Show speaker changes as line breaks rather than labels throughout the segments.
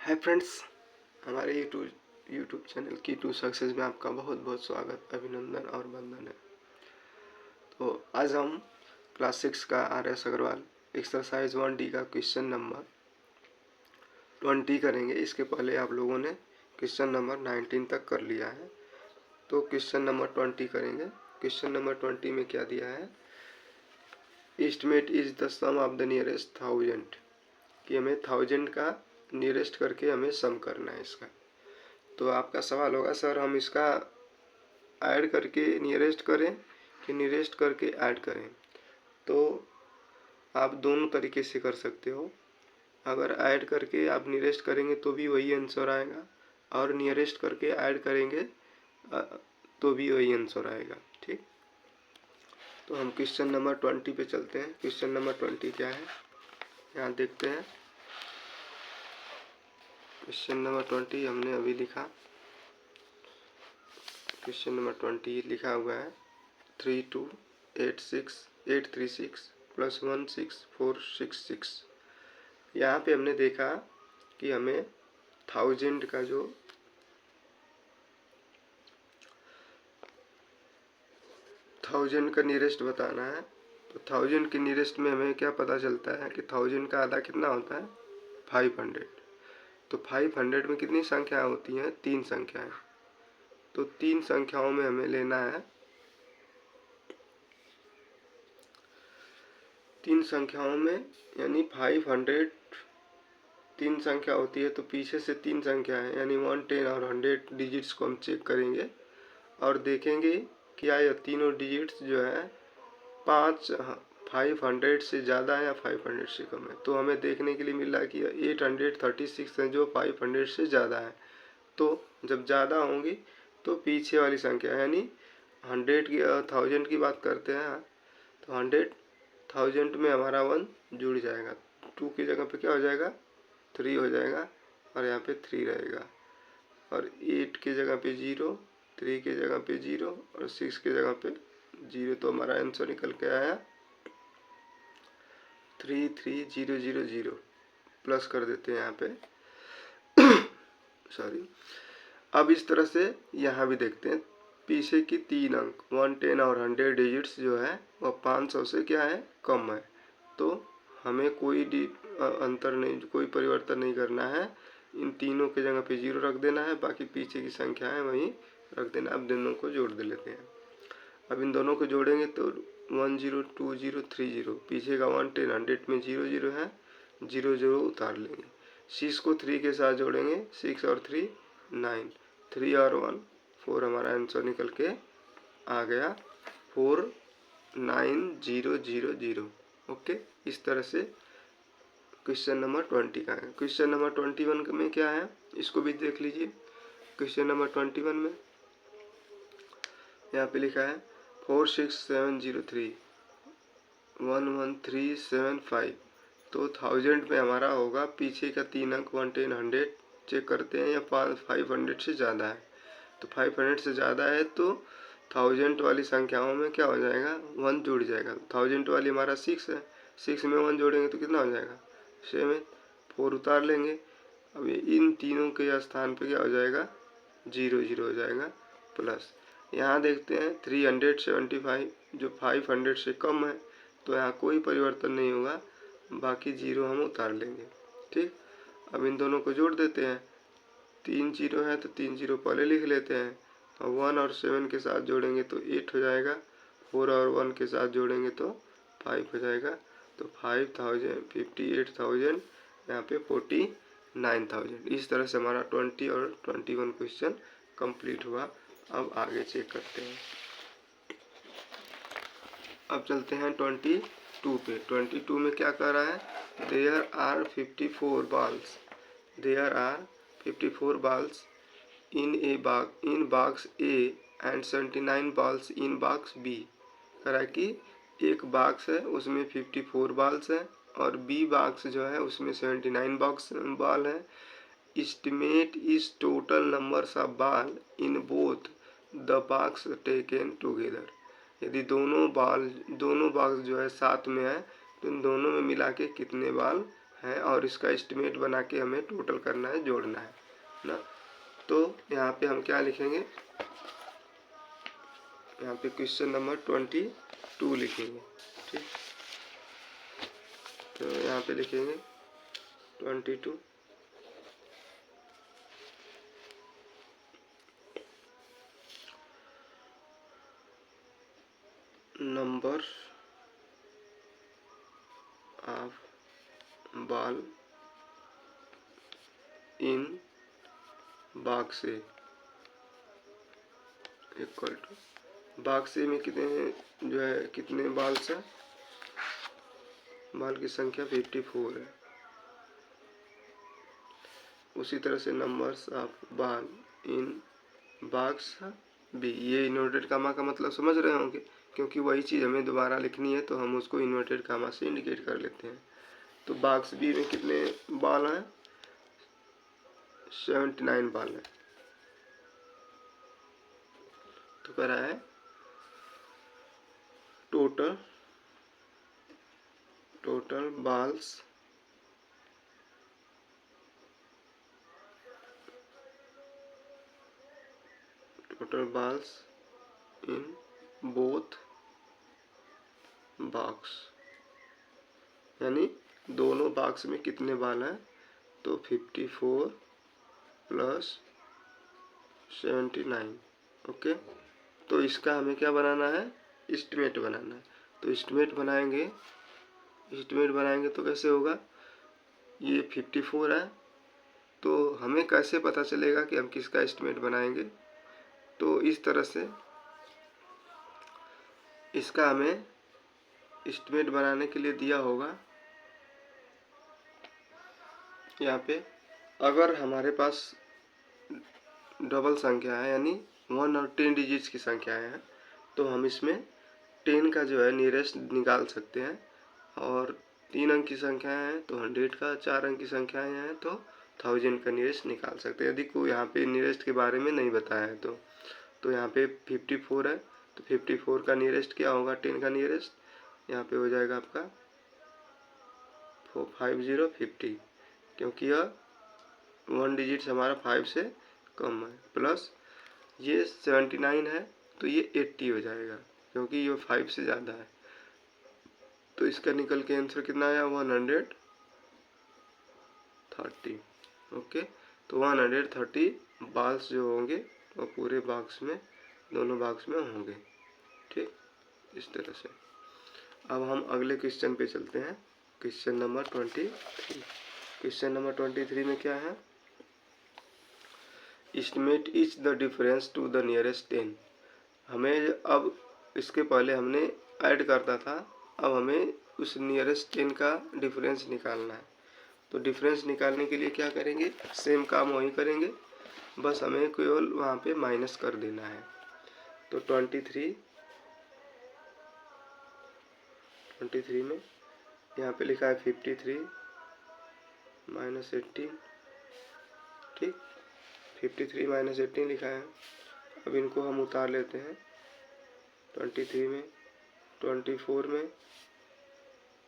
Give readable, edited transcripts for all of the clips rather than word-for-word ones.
Hi friends, हमारे YouTube channel की to success में आपका बहुत बहुत स्वागत, अभिनंदन और वंदन है। तो आज हम क्लास 6 का RS अग्रवाल एक्सरसाइज 1D का क्वेश्चन नंबर 20 करेंगे। इसके पहले आप लोगों ने क्वेश्चन नंबर 19 तक कर लिया है, तो क्वेश्चन नंबर 20 करेंगे। क्वेश्चन नंबर 20 में क्या दिया है? Estimate is the sum of the nearest 1000, कि हमें 1000 का नियरेस्ट करके हमें सम करना है इसका। तो आपका सवाल होगा, सर हम इसका ऐड करके नियरेस्ट करें कि नियरेस्ट करके ऐड करें? तो आप दोनों तरीके से कर सकते हो। अगर ऐड करके आप नियरेस्ट करेंगे तो भी वही आंसर आएगा, और नियरेस्ट करके ऐड करेंगे तो भी वही आंसर आएगा। ठीक, तो हम क्वेश्चन नंबर 20 पे चलते हैं। क्वेश्चन नंबर 20 क्या है, यहाँ देखते हैं। क्वेश्चन नंबर 20 हमने अभी लिखा। क्वेश्चन नंबर 20 लिखा हुआ है 3286836 प्लस 16466। यहाँ पे हमने देखा कि हमें 1000 का जो 1000 का नियरेस्ट बताना है। तो 1000 के नियरेस्ट में हमें क्या पता चलता है कि 1000 का आधा कितना होता है? 500। तो 500 में कितनी संख्याएं होती हैं? 3 संख्याएं। तो 3 संख्याओं में हमें लेना है, 3 संख्याओं में, यानी 500 3 संख्या होती है, तो पीछे से 3 संख्या है, यानी 1, 10 और 100 डिजिट्स को हम चेक करेंगे और देखेंगे क्या यह तीनों डिजिट्स जो है 500 से ज़्यादा है या 500 से कम है। तो हमें देखने के लिए मिल रहा है कि 836 है जो 500 से ज़्यादा है। तो जब ज़्यादा होंगी तो पीछे वाली संख्या, यानी 1000 की बात करते हैं, तो 1000 में हमारा 1 जुड़ जाएगा। 2 की जगह पे क्या हो जाएगा? 3 हो जाएगा, और यहाँ पे 3 रहेगा। और 8 की जगह पे 0, 3 की जगह पे 0 और 6 की जगह पे 0। तो हमारा आंसर निकल के आया 33000। प्लस कर देते हैं यहाँ पे सॉरी। अब इस तरह से यहाँ भी देखते हैं, पीछे की 3 अंक 1, 10 और 100 डिजिट्स जो है वह 500 से क्या है? कम है। तो हमें कोई अंतर नहीं, कोई परिवर्तन नहीं करना है। इन तीनों के जगह पे 0 रख देना है, बाकी पीछे की संख्या है वहीं रख देना। अब दोनों को जोड़ दे लेते हैं। अब इन दोनों को जोड़ेंगे तो 10 20 30, पीछे का 1, 10 100 में 0 0 है, 0 0 उतार लेंगे। 6 को 3 के साथ जोड़ेंगे, 6 और 3 9, 3 और 1 4। हमारा आंसर निकल के आ गया 49000। ओके, इस तरह से क्वेश्चन नंबर 20 का है। क्वेश्चन नंबर 21 में क्या है, इसको भी देख लीजिए। क्वेश्चन नंबर 21 में यहाँ पे लिखा है 46703 11375। तो 1000 में हमारा होगा पीछे का 3 अंक 1, 10 100 चेक करते हैं, या 500 से ज़्यादा है। तो 500 से ज़्यादा है तो 1000 वाली संख्याओं में क्या हो जाएगा? 1 जुड़ जाएगा। 1000 वाली हमारा 6 है, 6 में 1 जोड़ेंगे तो कितना हो जाएगा? 7। 4 उतार लेंगे। अब इन तीनों के स्थान पे क्या हो जाएगा? 0 0 हो जाएगा। प्लस यहाँ देखते हैं 375 जो 500 से कम है, तो यहाँ कोई परिवर्तन नहीं होगा, बाकी 0 हम उतार लेंगे। ठीक, अब इन दोनों को जोड़ देते हैं। 3 0 है तो 3 0 पहले लिख लेते हैं, और 1 और 7 के साथ जोड़ेंगे तो 8 हो जाएगा, 4 और 1 के साथ जोड़ेंगे तो 5 हो जाएगा। तो 58,000 यहाँ पे 49,000। इस तरह से हमारा 20 और 21 क्वेश्चन कंप्लीट हुआ। अब आगे चेक करते हैं। अब चलते हैं 22 पे। 22 में क्या कह रहा है? There are 54 balls in box A and 79 balls in box B। कह रहा है कि एक बॉक्स है उसमें 54 balls है, और B बॉक्स जो है उसमें 79 बॉल है। Estimate is total numbers of ball in both the box taken together। यदि दोनों बॉक्स जो है साथ में है तो इन दोनों में मिला के कितने बॉल है और इसका एस्टिमेट बना के हमें टोटल करना है, जोड़ना है ना। तो यहाँ पे हम क्या लिखेंगे, यहाँ पे क्वेश्चन नंबर 22 लिखेंगे। ठीक, तो यहाँ पे लिखेंगे 22 number of ball in box A equal to, box A में कितने जो है कितने बॉल्स है, बॉल की संख्या 54 है। उसी तरह से numbers of ball in box B, ये इन्वर्टेड कामा का मतलब समझ रहे होंगे, क्योंकि वही चीज़ हमें दोबारा लिखनी है तो हम उसको इन्वर्टेड कामा से इंडिकेट कर लेते हैं। तो बॉक्स बी में कितने बॉल हैं, 79 बॉल है। तो कह रहा है total balls in both box, यानी दोनों बॉक्स में कितने बॉल हैं, तो 54 प्लस 79। ओके, तो इसका हमें क्या बनाना है, एस्टिमेट बनाना है। तो एस्टिमेट बनाएंगे तो कैसे होगा, ये 54 है, तो हमें कैसे पता चलेगा कि हम किसका एस्टिमेट बनाएंगे। तो इस तरह से इसका हमें एस्टिमेट बनाने के लिए दिया होगा, यहाँ पे अगर हमारे पास डबल संख्या है यानी 1 और 10 डिजिट्स की संख्याएं हैं, तो हम इसमें 10 का जो है नियरेस्ट निकाल सकते हैं, और 3 अंक की संख्याएं हैं तो 100 का, 4 अंक की संख्याएं हैं तो 1000 का नियरेस्ट निकाल सकते हैं, यदि कोई यहाँ पे नियरेस्ट के बारे में नहीं बताया है तो यहाँ पे 54 है, तो 54 का नियरेस्ट क्या होगा, 10 का नियरेस्ट, यहाँ पे हो जाएगा आपका 5050, क्योंकि यह 1 डिजिट हमारा 5 से कम है, प्लस ये 79 है तो ये 80 हो जाएगा, क्योंकि ये 5 से ज़्यादा है। तो इसका निकल के आंसर कितना आया, 130। ओके, तो 130 बॉल्स जो होंगे वो पूरे बॉक्स में, दोनों बॉक्स में होंगे। ठीक, इस तरह से। अब हम अगले क्वेश्चन पे चलते हैं, क्वेश्चन नंबर 23। क्वेश्चन नंबर 23 में क्या है, estimate is the difference to the nearest 10। हमें अब इसके पहले हमने ऐड करता था, अब हमें उस नियरेस्ट 10 का डिफरेंस निकालना है। तो डिफरेंस निकालने के लिए क्या करेंगे, सेम काम वही करेंगे, बस हमें केवल वहाँ पे माइनस कर देना है। तो 23 में यहाँ पे लिखा है 53 माइनस 18। ठीक, 53 माइनस 18 लिखा है। अब इनको हम उतार लेते हैं, 23 में, 24 में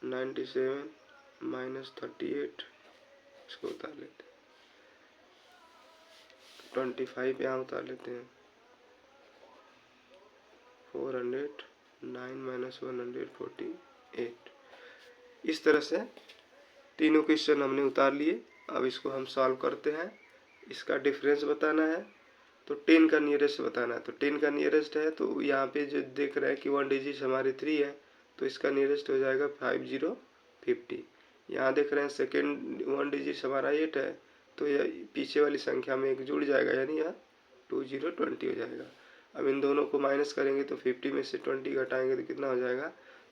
97 माइनस 38, इसको उतार लेते हैं, 25 यहाँ उतार लेते हैं, 409 माइनस 148। इस तरह से तीनों क्वेश्चन हमने उतार लिए। अब इसको हम सॉल्व करते हैं। इसका डिफरेंस बताना है तो 10 का नियरेस्ट बताना है। तो 10 का नियरेस्ट है तो यहाँ पे जो देख रहा है कि 1 डिजिट हमारे 3 है, तो इसका नियरेस्ट हो जाएगा 5050। यहाँ देख रहे हैं सेकेंड 1 डिजिट हमारा 8 है, तो यह पीछे वाली संख्या में एक जुड़ जाएगा, यानी यहाँ 2020 हो जाएगा। अब इन दोनों को माइनस करेंगे तो 50 में से 20 घटाएंगे तो कितना हो जाएगा,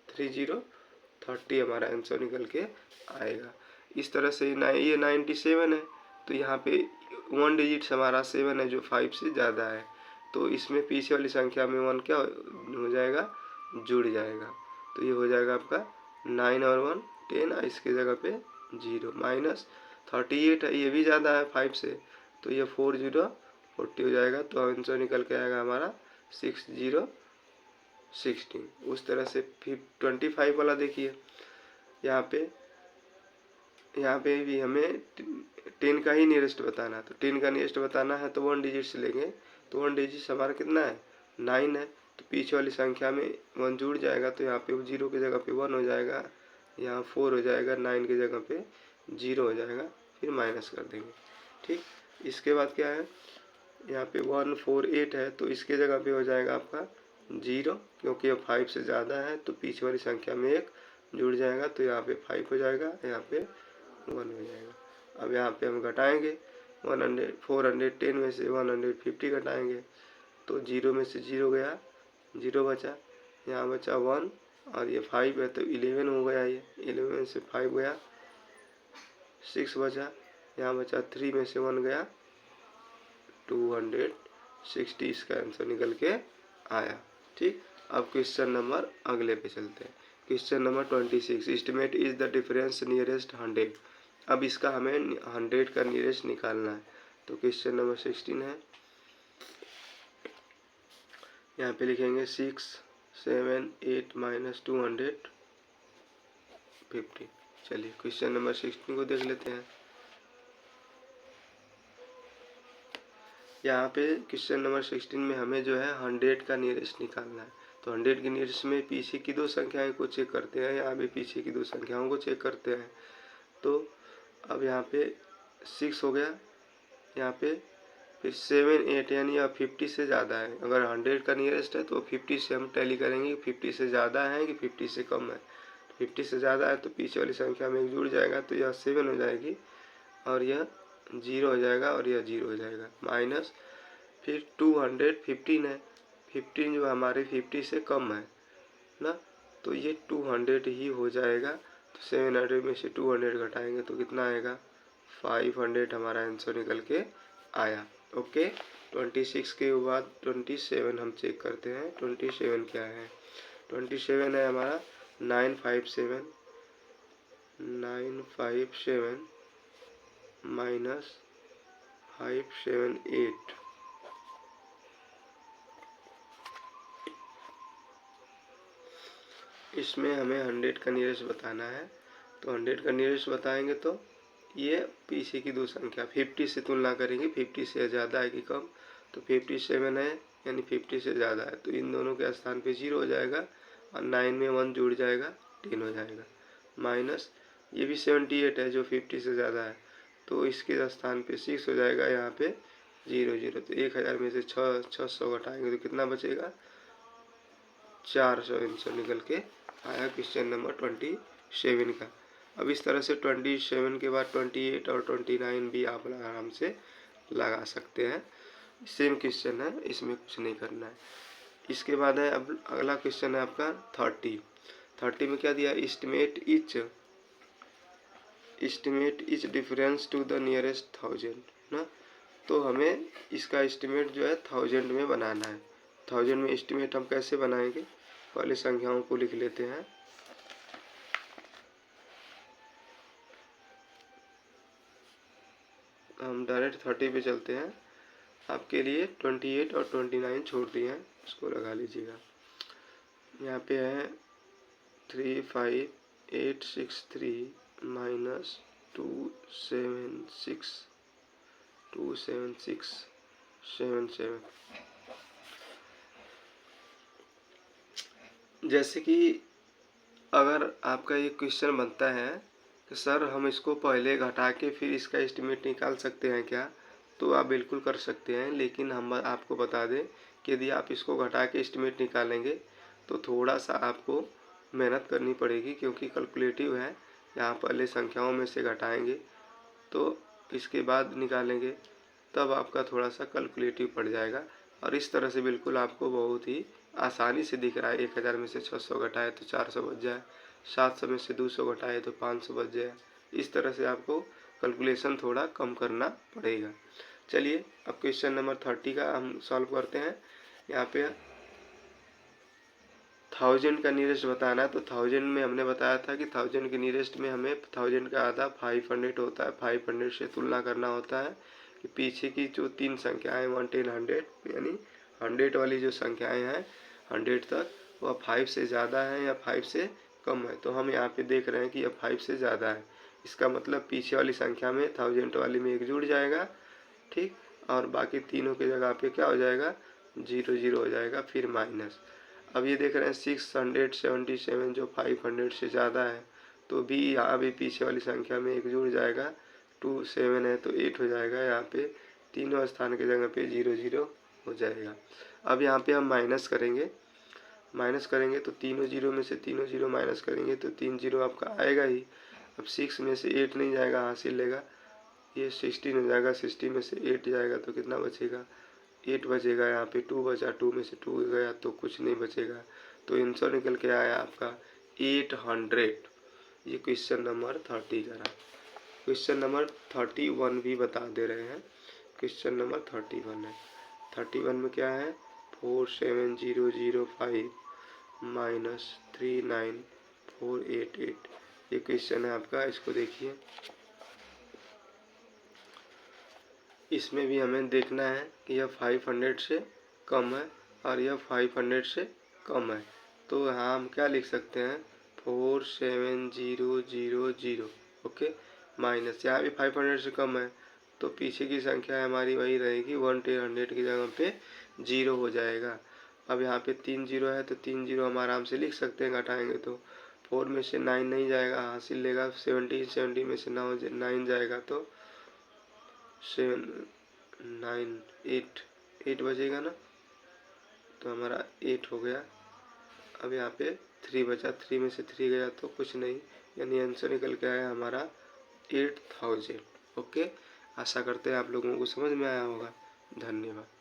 3030 हमारा आंसर निकल के आएगा। इस तरह से ये 97 है, तो यहाँ पे 1 डिजिट हमारा 7 है जो 5 से ज़्यादा है, तो इसमें पीछे वाली संख्या में 1 क्या हो जाएगा, जुड़ जाएगा। तो ये हो जाएगा आपका 9 और 1 10, इसके जगह पे 0। माइनस 38 है, ये भी ज़्यादा है 5 से, तो ये 4040 हो जाएगा। तो आंसर निकल के आएगा हमारा 6016। उस तरह से फिर 25 वाला देखिए, यहाँ पे यहाँ पे भी हमें 10 का ही नियरेस्ट बताना है। तो 10 का नियरेस्ट बताना है तो 1 डिजिट से लेंगे। तो 1 डिजिट हमारा कितना है, 9 है। तो पीछे वाली संख्या में 1 जुड़ जाएगा, तो यहाँ पे 0 की जगह पे 1 हो जाएगा, यहाँ 4 हो जाएगा, 9 की जगह पे 0 हो जाएगा, फिर माइनस कर देंगे। ठीक, इसके बाद क्या है, यहाँ पे 1 4 8 है, तो इसके जगह पे हो जाएगा आपका 0, क्योंकि अब 5 से ज़्यादा है तो पीछे वाली संख्या में 1 जुड़ जाएगा, तो यहाँ पे 5 हो जाएगा, यहाँ पे 1 हो जाएगा। अब यहाँ पे हम घटाएंगे 410 में से 150 घटाएंगे, तो 0 में से 0 गया, 0 बचा, यहाँ बचा 1, और ये 5 है तो 11 हो गया, ये 11 में से 5 गया, 6 बचा, यहाँ बचा 3 में से 1 गया, 260 इसका आंसर निकल के आया। ठीक, अब क्वेश्चन नंबर अगले पे चलते हैं। Question number 26, estimate is the difference nearest 100। अब इसका हमें 100 का नियरेस्ट निकालना है। तो क्वेश्चन नंबर 16 है, यहाँ पे लिखेंगे 6 7 8 माइनस 250। चलिए क्वेश्चन नंबर 16 को देख लेते हैं। यहाँ पे क्वेश्चन नंबर 16 में हमें जो है 100 का नियरेस्ट निकालना है। तो 100 के नियरेस्ट में पीछे की 2 संख्याएं को चेक करते हैं, यहाँ भी पीछे की 2 संख्याओं को चेक करते हैं। तो अब यहाँ पे 6 हो गया, यहाँ पे फिर 7 8 यानी अब 50 से ज़्यादा है। अगर 100 का नियरेस्ट है तो 50 से हम टैली करेंगे 50 से ज़्यादा है कि 50 से कम है। 50 से ज़्यादा है तो पीछे वाली संख्या में 1 जुड़ जाएगा, तो यह 7 हो जाएगी, और यह 0 हो जाएगा, और यह 0 हो जाएगा, माइनस फिर 215 है। 15 जो हमारे 50 से कम है ना, तो ये 200 ही हो जाएगा। तो 700 में से 200 घटाएंगे तो कितना आएगा, 500 हमारा आंसर निकल के आया। ओके, 26 के बाद 27 हम चेक करते हैं। 27 क्या है, 27 है हमारा 957 माइनस 578। इसमें हमें 100 का नियरेस्ट बताना है। तो 100 का नियरेस्ट बताएंगे तो ये पीछे की 2 संख्या 50 से तुलना करेंगे, 50 से ज़्यादा है कि कम। तो 57 है यानी 50 से ज़्यादा है, तो इन दोनों के स्थान पे 0 हो जाएगा, और 9 में 1 जुड़ जाएगा, 10 हो जाएगा, माइनस ये भी 78 है जो 50 से ज़्यादा है, तो इसके स्थान पे 6 हो जाएगा, यहाँ पे 0 0। तो 1000 में से 600 घटाएंगे तो कितना बचेगा, 400 आंसर निकल के आया क्वेश्चन नंबर 27 का। अब इस तरह से 27 के बाद 28 और 29 भी आप आराम से लगा सकते हैं। सेम क्वेश्चन है, इसमें कुछ नहीं करना है। इसके बाद है अब अगला क्वेश्चन है आपका 30 में क्या दिया, estimate each difference to the nearest 1000 ना। तो हमें इसका एस्टिमेट जो है 1000 में बनाना है। 1000 में एस्टिमेट हम कैसे बनाएंगे, पहले संख्याओं को लिख लेते हैं। हम डायरेक्ट 30 पे चलते हैं। आपके लिए 28 और 29 छोड़ दिए हैं, इसको लगा लीजिएगा। यहाँ पे है 35863 माइनस 27677। जैसे कि अगर आपका ये क्वेश्चन बनता है कि सर हम इसको पहले घटा के फिर इसका एस्टिमेट निकाल सकते हैं क्या, तो आप बिल्कुल कर सकते हैं, लेकिन हम आपको बता दें कि यदि आप इसको घटा के एस्टिमेट निकालेंगे तो थोड़ा सा आपको मेहनत करनी पड़ेगी, क्योंकि कैलकुलेटिव है। यहाँ पहले संख्याओं में से घटाएंगे तो इसके बाद निकालेंगे, तब आपका थोड़ा सा कैलकुलेटिव पड़ जाएगा। और इस तरह से बिल्कुल आपको बहुत ही आसानी से दिख रहा है। 1000 में से 600 घटाए तो 400 बच जाए, 700 में से 200 घटाए तो 500 बच जाए। इस तरह से आपको कैलकुलेशन थोड़ा कम करना पड़ेगा। चलिए अब क्वेश्चन नंबर 30 का हम सॉल्व करते हैं। यहाँ पे 1000 का नियरेस्ट बताना है। तो 1000 में हमने बताया था कि 1000 के नियरेस्ट में हमें 1000 का आधा 500 होता है। 500 से तुलना करना होता है कि पीछे की जो 3 संख्याएं 110 100 यानी 100 वाली जो संख्याएं हैं 100 तक, वह 5 से ज़्यादा है या 5 से कम है। तो हम यहाँ पे देख रहे हैं कि यह 5 से ज़्यादा है, इसका मतलब पीछे वाली संख्या में 1000 वाली में 1 जुड़ जाएगा, ठीक, और बाकी तीनों की जगह पे क्या हो जाएगा, 0 0 हो जाएगा, फिर माइनस। अब ये देख रहे हैं 677 जो 500 से ज़्यादा है, तो भी यहाँ भी पीछे वाली संख्या में 1 जुड़ जाएगा, 2 7 है तो 8 हो जाएगा, यहाँ पे तीनों स्थान की जगह पे 0 0 हो जाएगा। अब यहाँ पे हम माइनस करेंगे तो तीनों जीरो में से तीनों जीरो माइनस करेंगे तो 3 जीरो आपका आएगा ही। अब 6 में से 8 नहीं जाएगा, हासिल लेगा, ये 16 हो जाएगा, 16 में से 8 जाएगा तो कितना बचेगा, 8 बचेगा, यहाँ पे 2 बचा, 2 में से 2 गया तो कुछ नहीं बचेगा, तो आंसर निकल के आया आपका 800। ये क्वेश्चन नंबर 30 का रहा। क्वेश्चन नंबर 31 भी बता दे रहे हैं। क्वेश्चन नंबर 31 है। 31 में क्या है, 47005 माइनस 39488, ये क्वेश्चन है आपका। इसको देखिए, इसमें भी हमें देखना है कि यह 500 से कम है और यह 500 से कम है, तो यहाँ हम क्या लिख सकते हैं, 47000, ओके, माइनस, यहाँ भी 500 से कम है तो पीछे की संख्या हमारी वही रहेगी, 100 की जगह पे 0 हो जाएगा। अब यहाँ पे 3 जीरो है तो 3 जीरो हम आराम से लिख सकते हैं, घटाएंगे तो 4 में से 9 नहीं जाएगा, हासिल लेगा, 70 में से 9 जाएगा तो 7 9 8 बचेगा ना, तो हमारा 8 हो गया। अब यहाँ पे 3 बचा, 3 में से 3 गया तो कुछ नहीं, यानी आंसर निकल के आया हमारा 8000। ओके, आशा करते हैं आप लोगों को समझ में आया होगा। धन्यवाद।